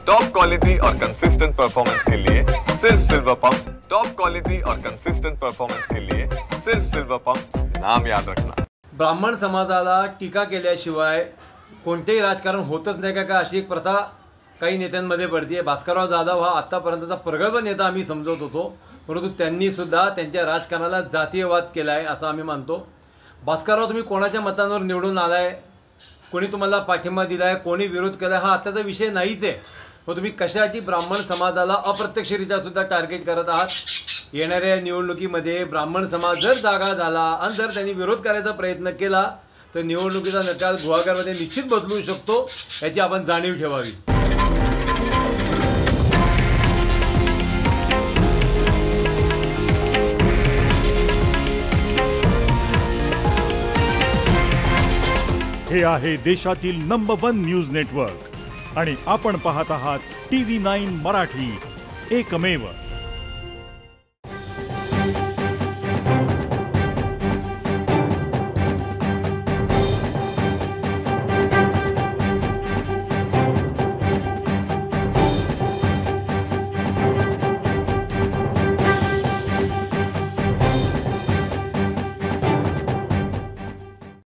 Top quality और consistent performance के लिए सिर्फ सिल्वर पंप्स। टॉप क्वालिटी और कंसिस्टेंट परफॉर्मेंस के लिए सिर्फ सिल्वर पंप्स, नाम याद रखना। ब्राह्मण समाजाला टीका केल्याशिवाय कोणतेही राजकारण होतच नाही का अशी एक प्रथा काही नेत्यांमध्ये पडते। भास्करराव जाधव हा आतापर्यंतचा प्रगल्भ नेता आम्ही समजत होतो, परंतु त्यांनी सुद्धा त्यांच्या राजकारणाला जातीयवाद केलाय असं आम्ही मानतो। भास्करराव, तुम्ही कोणाच्या मतांवर निवडून आलाय, कोणी तुम्हाला पाठिंबा दिलाय, कोणी विरोध केलाय हा आताचा विषय नाहीच आहे। मग तुम्ही कशासाठी ब्राह्मण समाजाला अप्रत्यक्षरित्या सुद्धा टार्गेट करत आहात? येणाऱ्या निवडणुकीमध्ये ब्राह्मण समाज जर जागा झाला आणि जर त्यांनी विरोध करायचा प्रयत्न केला तर निवडणुकीचा निकाल गुहागरमध्ये निश्चित बदलू शकतो, याची आपण जाणीव ठेवावी। हे आहे देशातील नंबर 1 न्यूज नेटवर्क आणि आपण पाहत आहात TV9 मराठी, एकमेव।